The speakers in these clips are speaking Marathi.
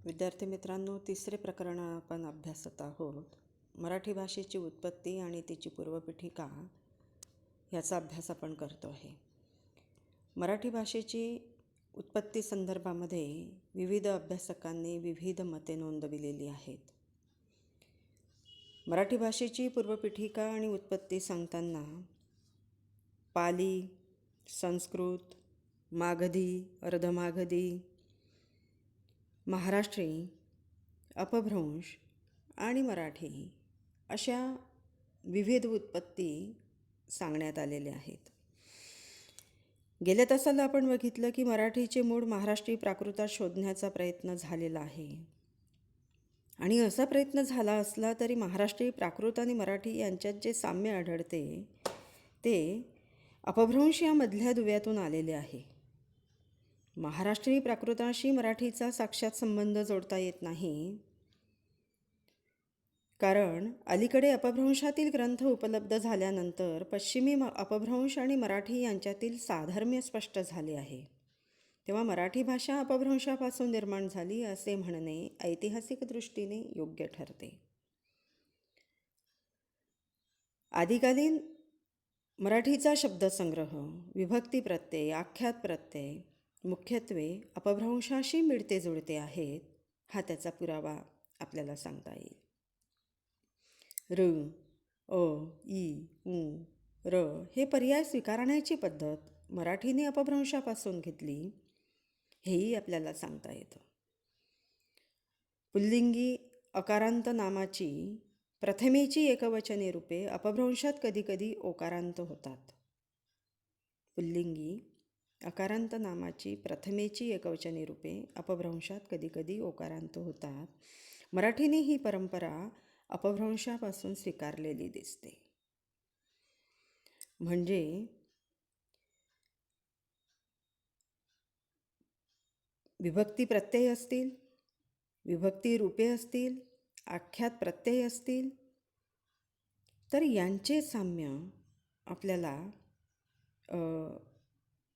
विद्यार्थी मित्रांनो, तिसरे प्रकरण आपण अभ्यासत आहोत. मराठी भाषेची उत्पत्ती आणि तिची पूर्वपीठिका ह्याचा अभ्यास आपण करतो आहे. मराठी भाषेची उत्पत्ती संदर्भामध्ये विविध अभ्यासकांनी विविध मते नोंदविलेली आहेत. मराठी भाषेची पूर्वपीठिका आणि उत्पत्ती सांगताना पाली, संस्कृत, मागधी, अर्धमागधी, महाराष्ट्री, अपभ्रंश आणि मराठी अशा विविध उत्पत्ती सांगण्यात आलेल्या आहेत. गेल्या तासाला आपण बघितलं की मराठीचे मूळ महाराष्ट्री प्राकृतात शोधण्याचा प्रयत्न झालेला आहे. आणि असा प्रयत्न झाला असला तरी महाराष्ट्री प्राकृत आणि मराठी यांच्यात जे साम्य आढळते ते अपभ्रंश या मधल्या दुव्यातून आलेले आहे. महाराष्ट्री प्राकृताशी मराठीचा साक्षात संबंध जोडता येत नाही, कारण अलीकडे अपभ्रंशातील ग्रंथ उपलब्ध झाल्यानंतर पश्चिमी अपभ्रंश आणि मराठी यांच्यातील साधर्म्य स्पष्ट झाले आहे. तेव्हा मराठी भाषा अपभ्रंशापासून निर्माण झाली असे म्हणणे ऐतिहासिक दृष्टीने योग्य ठरते. आदिकालीन मराठीचा शब्दसंग्रह, विभक्ती प्रत्यय, आख्यात प्रत्यय मुख्यत्वे अपभ्रंशाशी मिळते जुळते आहेत, हा त्याचा पुरावा आपल्याला सांगता येईल. र, अ, इ, उ, र हे पर्याय स्वीकारण्याची पद्धत मराठीने अपभ्रंशापासून घेतली, हेही आपल्याला सांगता येतं. पुल्लिंगी अकारांत नामाची प्रथमेची एकवचनी रूपे अपभ्रंशात कधीकधी ओकारांत होतात. पुल्लिंगी अकारांत नामाची प्रथमेची एकवचनी रूपे अपभ्रंशात कधीकधी ओकारांत होतात. मराठीने ही परंपरा अपभ्रंशापासून स्वीकारलेली दिसते. म्हणजे विभक्ती प्रत्यय असतील, विभक्ती रूपे असतील, आख्यात प्रत्यय असतील, तर यांचे साम्य आपल्याला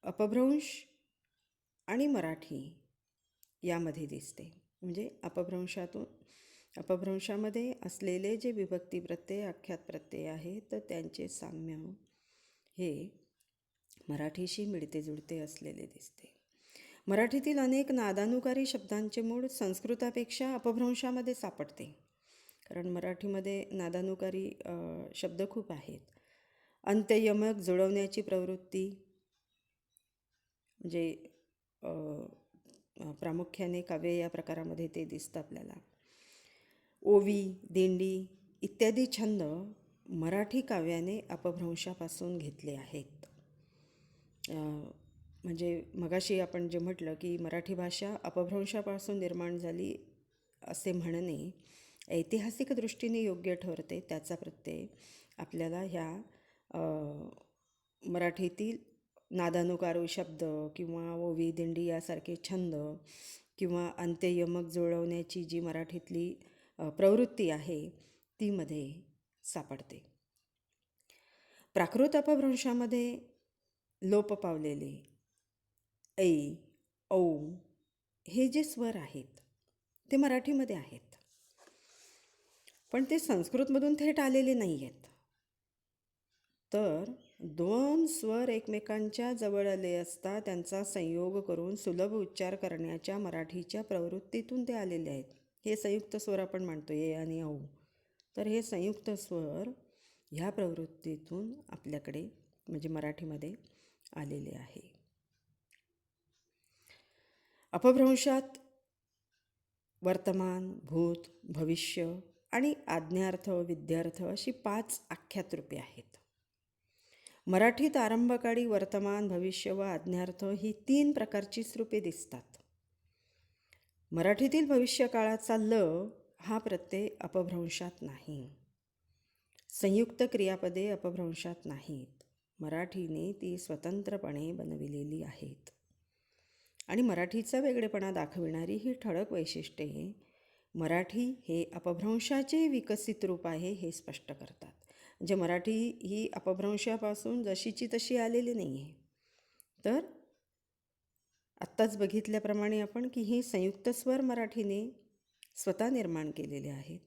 अपभ्रंश आणि मराठी यामध्ये दिसते. म्हणजे अपभ्रंशामध्ये असलेले जे विभक्ती प्रत्यय, आख्यात प्रत्यय आहेत, तर त्यांचे साम्य हे मराठीशी मिळते जुळते असलेले दिसते. मराठीतील अनेक नादानुकारी शब्दांचे मूळ संस्कृतापेक्षा अपभ्रंशामध्ये सापडते, कारण मराठीमध्ये नादानुकारी शब्द खूप आहेत. अंत्ययमक जुळवण्याची प्रवृत्ती, म्हणजे प्रामुख्याने काव्य या प्रकारामध्ये ते दिसतं आपल्याला. ओवी, दिंडी इत्यादी छंद मराठी काव्याने अपभ्रंशापासून घेतले आहेत. म्हणजे मगाशी आपण जे म्हटलं की मराठी भाषा अपभ्रंशापासून निर्माण झाली असे म्हणणे ऐतिहासिक दृष्टीने योग्य ठरते. त्याचा प्रत्यय आपल्याला ह्या मराठीतील नादानुकारू शब्द किंवा ओवी, दिंडी यासारखे छंद किंवा अंत्ययमक जुळवण्याची जी मराठीतली प्रवृत्ती आहे ती मध्ये सापडते. प्राकृत अपभ्रंशामध्ये लोप पावलेले ऐ, औ हे जे स्वर आहेत ते मराठीमध्ये आहेत, पण ते संस्कृतमधून थेट आलेले नाही आहेत. तर दोन स्वर एकमेकांच्या जवळ आले असता त्यांचा संयोग करून सुलभ उच्चार करण्याच्या मराठीच्या प्रवृत्तीतून ते आलेले आहेत. हे संयुक्त स्वर आपण म्हणतो ए आणि औ, तर हे संयुक्त स्वर ह्या प्रवृत्तीतून आपल्याकडे म्हणजे मराठीमध्ये आलेले आहे. अपभ्रंशात वर्तमान, भूत, भविष्य आणि आज्ञार्थ, विद्यार्थ अशी 5 आख्यात रूपे आहेत. मराठीत आरंभकाळी वर्तमान, भविष्य व आज्ञार्थ ही 3 प्रकारचीच रूपे दिसतात. मराठीतील भविष्यकाळाचा ल हा प्रत्यय अपभ्रंशात नाही. संयुक्त क्रियापदे अपभ्रंशात नाहीत. मराठीने ती स्वतंत्रपणे बनविलेली आहेत. आणि मराठीचा वेगळेपणा दाखविणारी ही ठळक वैशिष्ट्ये मराठी हे अपभ्रंशाचे विकसित रूप आहे हे स्पष्ट करतात. म्हणजे मराठी ही अपभ्रंशापासून जशीची तशी आलेली नाही आहे, तर आत्ताच बघितल्याप्रमाणे आपण की ही संयुक्त स्वर मराठीने स्वतः निर्माण केलेले आहेत.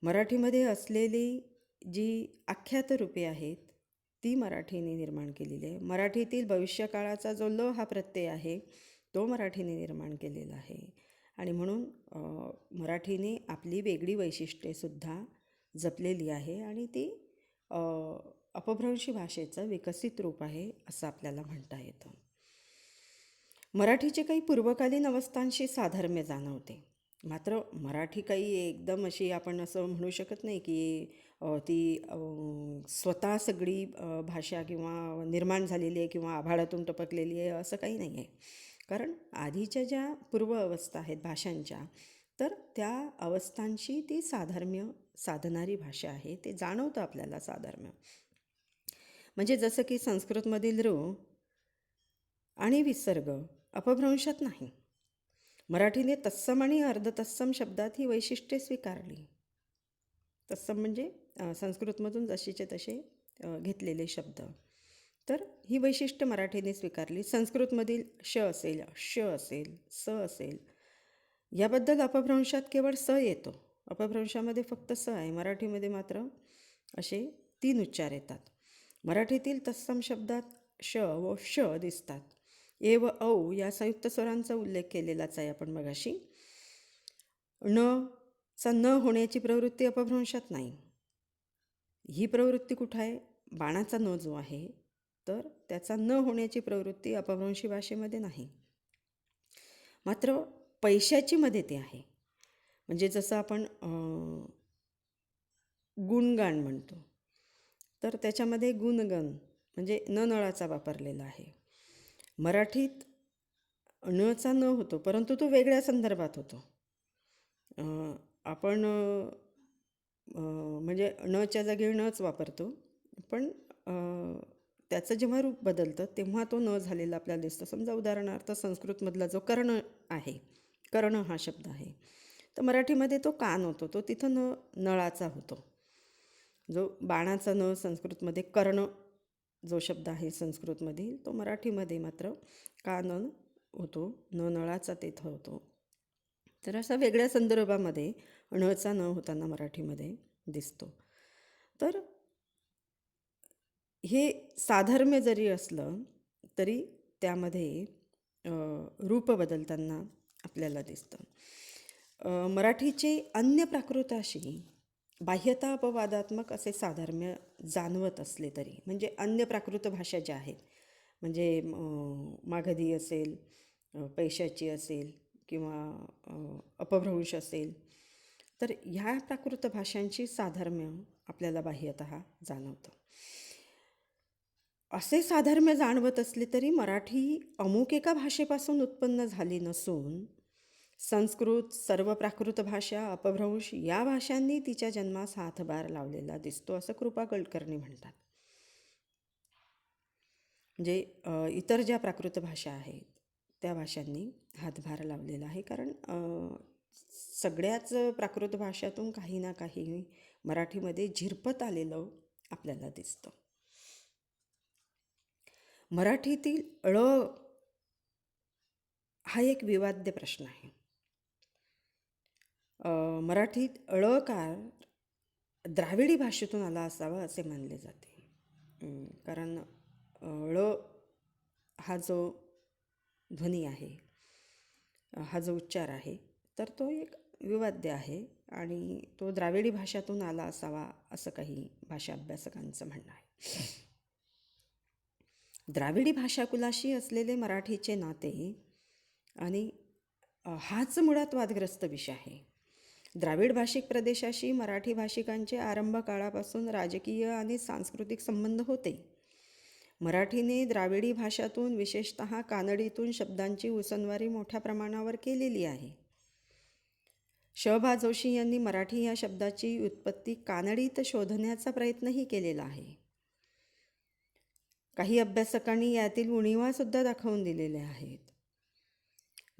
मराठीमध्ये असलेली जी आख्यात रूपे आहेत ती मराठीने निर्माण केलेली आहे. मराठीतील भविष्यकाळाचा जो ल हा प्रत्यय आहे तो मराठीने निर्माण केलेला आहे. आणि म्हणून मराठीने आपली वेगळी वैशिष्ट्येसुद्धा जपलेली आहे आणि ती अपभ्रंशी भाषेचं विकसित रूप आहे असं आपल्याला म्हणता येतं. मराठीचे काही पूर्वकालीन अवस्थांशी साधर्म्य जाणवते. मात्र मराठी काही एकदम अशी आपण असं म्हणू शकत नाही की ती स्वतः सगळी भाषा किंवा निर्माण झालेली आहे किंवा आभाळातून टपकलेली आहे असं काही नाही आहे. कारण आधीच्या ज्या पूर्व अवस्था आहेत भाषांच्या तर त्या अवस्थांशी ती साधर्म्य साधणारी भाषा आहे. ते जाणवतं आपल्याला साधर्म्य. म्हणजे जसं की संस्कृतमधील ऋ आणि विसर्ग अपभ्रंशात नाही. मराठीने तत्सम आणि अर्धतत्सम शब्दात ही वैशिष्ट्ये स्वीकारली. तत्सम म्हणजे संस्कृतमधून जशीचे तसे घेतलेले शब्द. तर ही वैशिष्ट्य मराठीने स्वीकारली. संस्कृतमधील श असेल, श असेल, स असेल, याबद्दल अपभ्रंशात केवळ स येतो. अपभ्रंशामध्ये फक्त स आहे. मराठीमध्ये मात्र असे 3 उच्चार येतात. मराठीतील तत्सम शब्दात श व श दिसतात. ए व औ या संयुक्त स्वरांचा उल्लेख केलेलाच आहे आपण मगाशी. ण चा न होण्याची प्रवृत्ती अपभ्रंशात नाही. ही प्रवृत्ती कुठं आहे? बाणाचा न जो आहे तर त्याचा न होण्याची प्रवृत्ती अपभ्रंशी भाषेमध्ये नाही. मात्र पैशाची मध्ये ते आहे. म्हणजे जसं आपण गुणगान म्हणतो तर त्याच्यामध्ये गुणगण म्हणजे न नळाचा वापरलेला आहे. मराठीत णचा न होतो परंतु तो वेगळ्या संदर्भात होतो. आपण म्हणजे णच्या जागी णच वापरतो पण त्याचं जेव्हा रूप बदलतं तेव्हा तो न झालेला आपल्याला दिसतो. समजा उदाहरणार्थ संस्कृतमधला जो कर्ण आहे, कर्ण हा शब्द आहे, तर मराठीमध्ये तो कान होतो, तो तिथं नळाचा होतो. जो बाणाचा न संस्कृतमध्ये कर्ण जो शब्द आहे संस्कृतमधील तो मराठीमध्ये मात्र कान होतो, न नळाचा तिथं होतो. तर असा वेगळ्या संदर्भामध्ये णचा न होताना मराठीमध्ये दिसतो. तर हे साधर्म्य जरी असलं तरी त्यामध्ये रूप बदलताना आपल्याला दिसतं. मराठीचे अन्य प्राकृताशी बाह्यता अपवादात्मक असे साधर्म्य जाणवत असले तरी, म्हणजे अन्य प्राकृत भाषा ज्या आहेत म्हणजे मागधी असेल, पैशाची असेल किंवा अपभ्रंश असेल, तर ह्या प्राकृत भाषांची साधर्म्य आपल्याला बाह्यतः जाणवतं. असे साधर्म्य जाणवत असले तरी मराठी अमुक एका भाषेपासून उत्पन्न झाली नसून संस्कृत, सर्व प्राकृत भाषा, अपभ्रंश या भाषांनी तिच्या जन्मास हातभार लावलेला दिसतो असं कृपा कुलकर्णी म्हणतात. म्हणजे इतर ज्या प्राकृत भाषा आहेत त्या भाषांनी हातभार लावलेला आहे. कारण सगळ्याच प्राकृत भाषातून काही ना काही मराठीमध्ये झिरपत आलेलं आपल्याला दिसतं. मराठीतील ळ हा एक विवाद्य प्रश्न आहे. मराठीत ळकार द्राविडी भाषेतून आला असावा असे मानले जाते. कारण ळ हा जो ध्वनी आहे, हा जो उच्चार आहे तर तो एक विवाद्य आहे आणि तो द्राविडी भाषातून आला असावा असं काही भाषा अभ्यासकांचं म्हणणं आहे. द्राविडी भाषाकुलाशी असलेले मराठीचे नाते आणि हाच मुळात वादग्रस्त विषय आहे. द्राविड भाषिक प्रदेशाशी मराठी भाषिकांचे आरंभ काळापासून राजकीय आणि सांस्कृतिक संबंध होते. मराठीने द्राविडी भाषातून विशेषतः कानडीतून शब्दांची उसनवारी मोठ्या प्रमाणावर केलेली आहे. श. भा. जोशी यांनी मराठी या शब्दाची उत्पत्ती कानडीत शोधण्याचा प्रयत्नही केलेला आहे. काही अभ्यासकांनी यातील उणिवासुद्धा दाखवून दिलेल्या आहेत.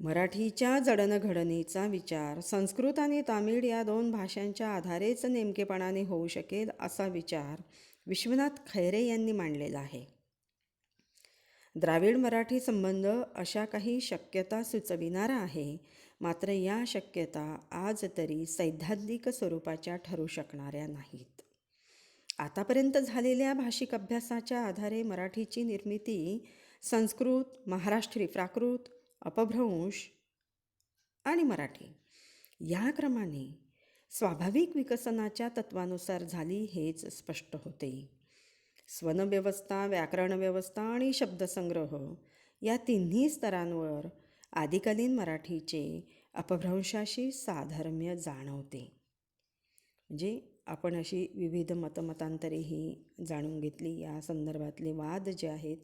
मराठीच्या जडणघडणीचा विचार संस्कृत आणि तामिळ या 2 भाषांच्या आधारेच नेमकेपणाने होऊ शकेल असा विचार विश्वनाथ खैरे यांनी मांडलेला आहे. द्राविड मराठी संबंध अशा काही शक्यता सुचविणारा आहे, मात्र या शक्यता आज तरी सैद्धांतिक स्वरूपाच्या ठरू शकणाऱ्या नाहीत. आतापर्यंत झालेल्या भाषिक अभ्यासाच्या आधारे मराठीची निर्मिती संस्कृत, महाराष्ट्री, प्राकृत, अपभ्रंश आणि मराठी या क्रमाने स्वाभाविक विकसनाच्या तत्वानुसार झाली हेच स्पष्ट होते. स्वनव्यवस्था, व्याकरण व्यवस्था आणि शब्दसंग्रह या तिन्ही स्तरांवर आदिकालीन मराठीचे अपभ्रंशाशी साधर्म्य जाणवते. म्हणजे आपण अशी विविध मतमतांतरेही जाणून घेतली, या संदर्भातले वाद जे आहेत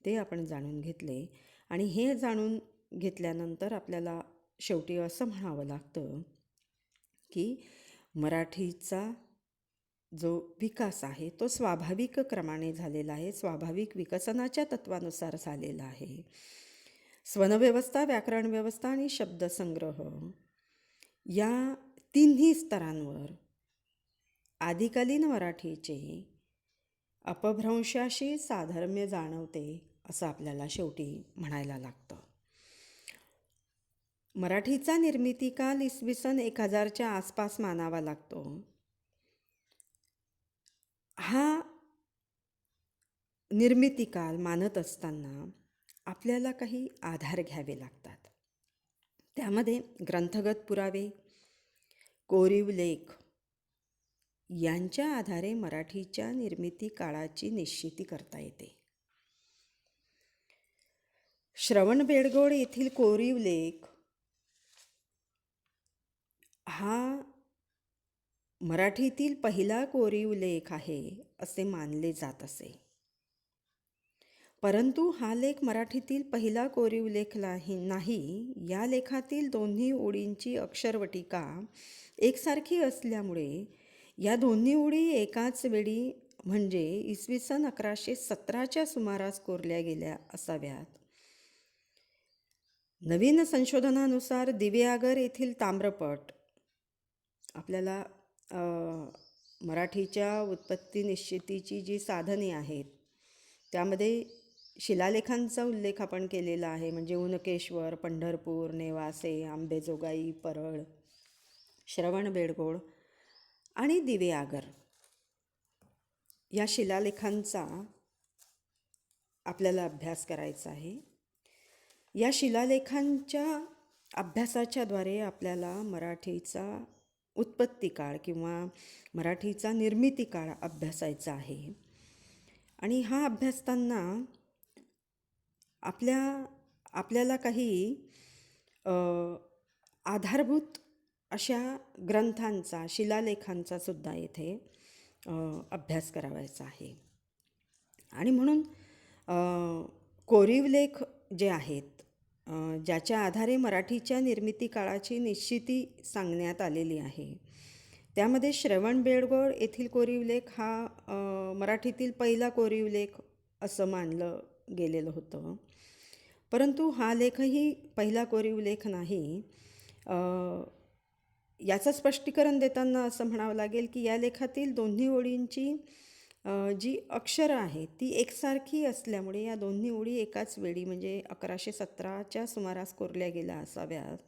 ते आपण जाणून घेतले. आणि हे जाणून घेतल्यानंतर आपल्याला शेवटी असं म्हणावं लागतं की मराठीचा जो विकास आहे तो स्वाभाविक क्रमाने झालेला आहे, स्वाभाविक विकसनाच्या तत्वानुसार झालेला आहे. स्वनव्यवस्था, व्याकरण व्यवस्था आणि शब्दसंग्रह या तिन्ही स्तरांवर आदिकालीन मराठीचे अपभ्रंशाशी साधर्म्य जाणवते असं आपल्याला शेवटी म्हणायला लागतं. मराठीचा निर्मितीकाल इसवी सन 1000च्या आसपास मानावा लागतो. हा निर्मितीकाल मानत असताना आपल्याला काही आधार घ्यावे लागतात. त्यामध्ये ग्रंथगत पुरावे, कोरीव लेख यांच्या आधारे मराठीच्या निर्मिती काळाची निश्चिती करता येते. श्रवणबेळगोळ येथील कोरीव लेख हा मराठीतील पहिला कोरीव लेख आहे असे मानले जात असे. परंतु हा लेख मराठीतील पहिला कोरीव लेख नाही. या लेखातील दोन्ही ओळींची अक्षरवटिका एकसारखी असल्यामुळे या दोन्ही ओळी एकाच वेळी म्हणजे इसवी सन 1117च्या सुमारास कोरल्या गेल्या असाव्यात. नवीन संशोधनानुसार दिवेआगर येथील ताम्रपट आपल्याला मराठीच्या उत्पत्ती निश्चितीची जी साधने आहेत त्यामध्ये शिलालेखांचा उल्लेख आपण केलेला आहे. म्हणजे उनकेश्वर, पंढरपूर, नेवासे, आंबेजोगाई, परळ, श्रवणबेळगोळ आणि दिवेआगर या शिलालेखांचा आपल्याला अभ्यास करायचा आहे. या शिलालेखांच्या अभ्यासाच्याद्वारे आपल्याला मराठीचा उत्पत्ती काळ किंवा मराठीचा निर्मिती काळ अभ्यासायचा आहे. आणि हा अभ्यासताना आपल्याला काही आधारभूत अशा ग्रंथांचा, शिलालेखांचा सुद्धा येथे अभ्यास करावायचा आहे. आणि म्हणून कोरीव लेख जे आहेत ज्याच्या आधारे मराठीच्या निर्मिती काळाची निश्चिती सांगण्यात आलेली आहे त्यामध्ये श्रवणबेळगोळ येथील कोरीव लेख हा मराठीतील पहिला कोरीव लेख असं मानलं गेलेलं होतं. परंतु हा लेखही पहिला कोरीव लेख नाही. याचं स्पष्टीकरण देताना असं म्हणावं लागेल की या लेखातील दोन्ही ओळींची जी अक्षरं आहेत ती एकसारखी असल्यामुळे या दोन्ही ओळी एकाच वेळी म्हणजे 1117च्या सुमारास कोरल्या गेल्या असाव्यात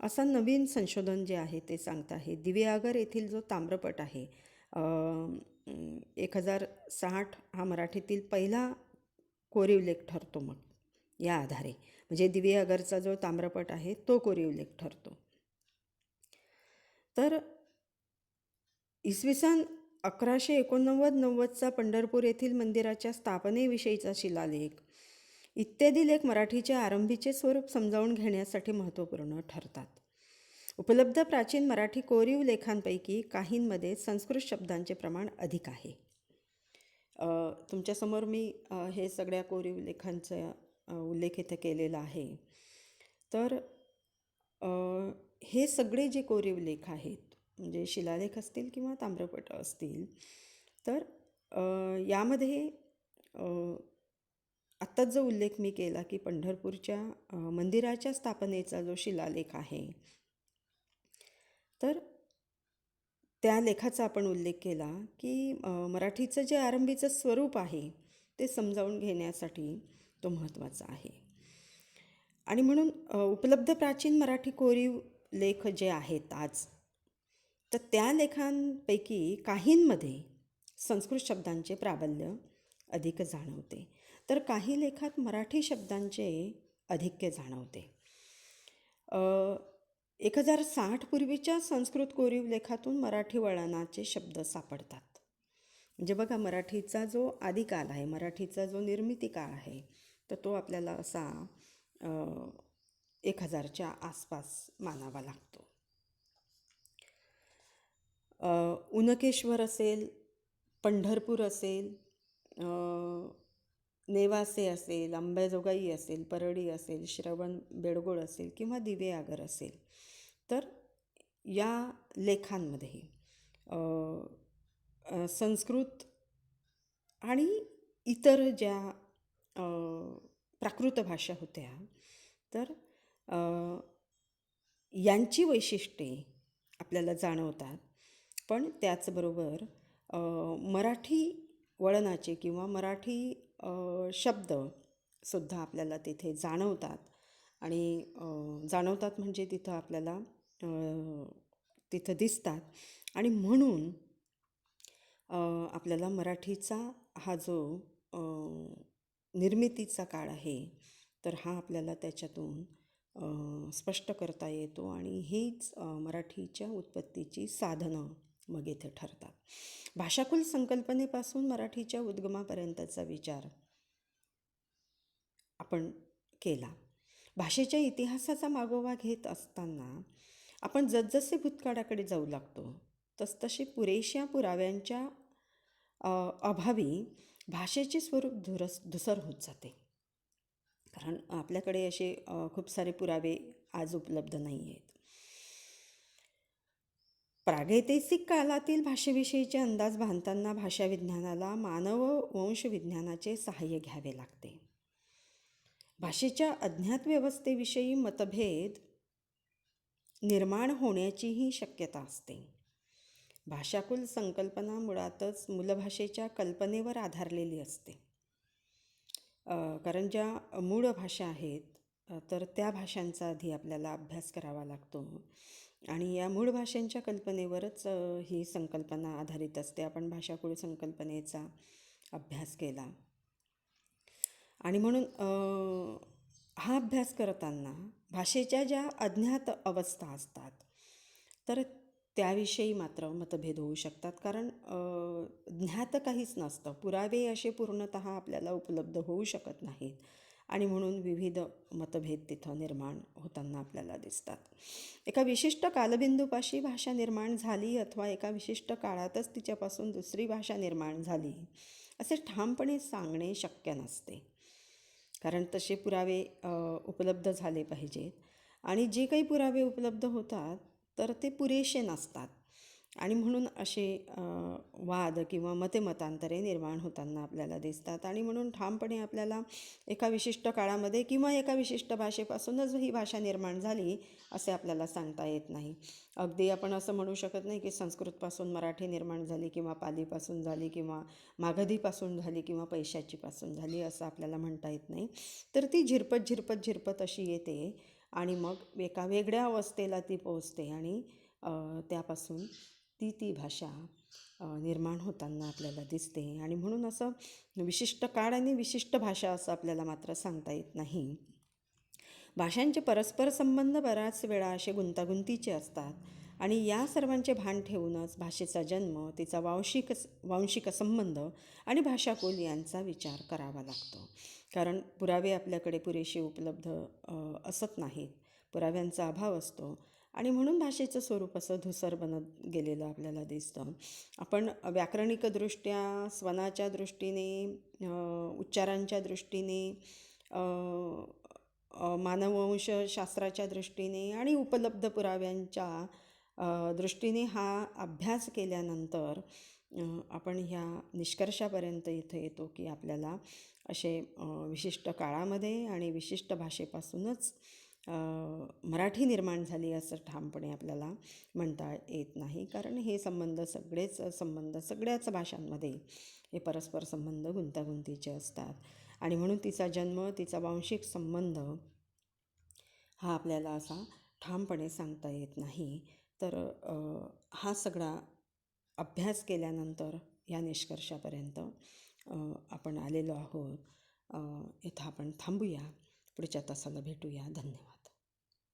असं नवीन संशोधन जे आहे ते सांगत आहे. दिवेआगर येथील जो ताम्रपट आहे 1060 हा मराठीतील पहिला कोरीव लेख ठरतो. मग या आधारे म्हणजे दिवेआगरचा जो ताम्रपट आहे तो कोरीव लेख ठरतो. तर इसवी सन 1189-90चा पंढरपूर येथील मंदिराच्या स्थापनेविषयीचा शिलालेख इत्यादी लेख मराठीच्या आरंभीचे स्वरूप समजावून घेण्यासाठी महत्त्वपूर्ण ठरतात. उपलब्ध प्राचीन मराठी कोरीव लेखांपैकी काहींमध्ये संस्कृत शब्दांचे प्रमाण अधिक आहे. तुमच्यासमोर मी हे सगळ्या कोरीव लेखांचा उल्लेख इथे केलेला आहे. तर हे सगळे जे कोरीव लेख आहेत म्हणजे शिलालेख असतील किंवा ताम्रपट असतील तर यामध्ये आत्ताच जो उल्लेख मी केला की पंढरपूरच्या मंदिराच्या स्थापनेचा जो शिलालेख आहे तर त्या लेखाचा आपण उल्लेख केला की मराठीचं जे आरंभीचं स्वरूप आहे ते समजावून घेण्यासाठी तो महत्त्वाचा आहे. आणि म्हणून उपलब्ध प्राचीन मराठी कोरीव लेख जे आहेत आज, तर त्या लेखांपैकी काहींमध्ये संस्कृत शब्दांचे प्राबल्य अधिक जाणवते, तर काही लेखात मराठी शब्दांचे अधिक्य जाणवते. 1060 पूर्वीच्या संस्कृत कोरीव लेखातून मराठी वळणाचे शब्द सापडतात. म्हणजे बघा, मराठीचा जो आदिकाल आहे, मराठीचा जो निर्मिती काळ आहे, तर तो आपल्याला असा 1000च्या आसपास मानावा लागतो. उनकेश्वर असेल, पंढरपूर असेल, नेवासे असेल, अंबाजोगाई असेल, परळी असेल, श्रवण बेळगोळ असेल किंवा दिवे आगर असेल, तर या लेखांमध्ये संस्कृत आणि इतर ज्या प्राकृत भाषा होत्या, तर यांची वैशिष्ट्ये आपल्याला जाणवतात. पण त्याचबरोबर मराठी वळणाचे किंवा मराठी शब्दसुद्धा आपल्याला तिथे जाणवतात. आणि जाणवतात म्हणजे तिथं आपल्याला तिथं दिसतात. आणि म्हणून आपल्याला मराठीचा हा जो निर्मितीचा काळ आहे, तर हा आपल्याला त्याच्यातून स्पष्ट करता येतो. आणि हीच मराठीच्या उत्पत्तीची साधनं मग इथे ठरतात. भाषाकुल संकल्पनेपासून मराठीच्या उद्गमापर्यंतचा विचार आपण केला. भाषेच्या इतिहासाचा मागोवा घेत असताना आपण जसजसे भूतकाळाकडे जाऊ लागतो, तसतसे पुरेशा पुराव्यांच्या अभावी भाषेचे स्वरूप धुसर होत जाते. कारण आपल्याकडे असे खूप सारे पुरावे आज उपलब्ध नाही आहेत. प्रागैतिहासिक काळातील भाषेविषयीचे अंदाज बांधताना भाषाविज्ञानाला मानव वंशविज्ञानाचे सहाय्य घ्यावे लागते. भाषेच्या अज्ञात व्यवस्थेविषयी मतभेद निर्माण होण्याचीही शक्यता असते. भाषाकुल संकल्पना मुळातच मूलभाषेच्या कल्पनेवर आधारलेली असते. कारण ज्या मूळ भाषा आहेत, तर त्या भाषांचा आधी आपल्याला अभ्यास करावा लागतो. आणि या मूळ भाषांच्या कल्पनेवरच ही संकल्पना आधारित असते. आपण भाषाकुळ संकल्पनेचा अभ्यास केला. आणि म्हणून हा अभ्यास करताना भाषेच्या ज्या अज्ञात अवस्था असतात, तर त्याविषयी मात्र मतभेद होऊ शकतात. कारण ज्ञात काहीच नसतं, पुरावे असे पूर्णतः आपल्याला उपलब्ध होऊ शकत नाहीत. आणि म्हणून विविध मतभेद तिथं निर्माण होताना आपल्याला दिसतात. एका विशिष्ट कालबिंदूपाशी भाषा निर्माण झाली अथवा एका विशिष्ट काळातच तिच्यापासून दुसरी भाषा निर्माण झाली असे ठामपणे सांगणे शक्य नसते. कारण तसे पुरावे उपलब्ध झाले पाहिजेत. आणि जे काही पुरावे उपलब्ध होतात, तर ते पुरेसे नसतात. आणि म्हणून असे वाद किंवा मतांतरे निर्माण होताना आपल्याला दिसतात. आणि म्हणून ठामपणे आपल्याला एका विशिष्ट काळामध्ये किंवा एका विशिष्ट भाषेपासूनच ही भाषा निर्माण झाली असे आपल्याला सांगता येत नाही. अगदी आपण असं म्हणू शकत नाही की संस्कृतपासून मराठी निर्माण झाली किंवा पालीपासून झाली किंवा मागधीपासून झाली किंवा पैशाचीपासून झाली, असं आपल्याला म्हणता येत नाही. तर ती झिरपत अशी येते आणि मग एका वेगळ्या अवस्थेला ती पोहोचते. आणि त्यापासून ती भाषा निर्माण होताना आपल्याला दिसते. आणि म्हणून असं विशिष्ट काळ आणि विशिष्ट भाषा असं आपल्याला मात्र सांगता येत नाही. भाषांचे परस्पर संबंध बऱ्याच वेळा असे गुंतागुंतीचे असतात. आणि या सर्वांचे भान ठेवूनच भाषेचा जन्म, तिचा वांशिक संबंध आणि भाषाकुल यांचा विचार करावा लागतो. कारण पुरावे आपल्याकडे पुरेसे उपलब्ध असत नाहीत, पुराव्यांचा अभाव असतो. आणि म्हणून भाषेचं स्वरूप असं धुसर बनत गेलेलं आपल्याला दिसतं. आपण व्याकरणिकदृष्ट्या, स्वनाच्या दृष्टीने, उच्चारांच्या दृष्टीने, मानववंशशास्त्राच्या दृष्टीने आणि उपलब्ध पुराव्यांच्या दृष्टीने हा अभ्यास केल्यानंतर आपण ह्या निष्कर्षापर्यंत इथं येतो की आपल्याला असे विशिष्ट काळामध्ये आणि विशिष्ट भाषेपासूनच मराठी निर्माण झाली असं ठामपणे आपल्याला म्हणता येत नाही. कारण हे सगळ्याच भाषांमध्ये हे परस्पर संबंध गुंतागुंतीचे असतात. आणि म्हणून तिचा जन्म, तिचा वांशिक संबंध हा आपल्याला असा ठामपणे सांगता येत नाही. तर हा सगळा अभ्यास केल्यानंतर या निष्कर्षापर्यंत आपण आलेलो आहोत. इथं आपण थांबूया. पुढच्या तासाला भेटूया. धन्यवाद.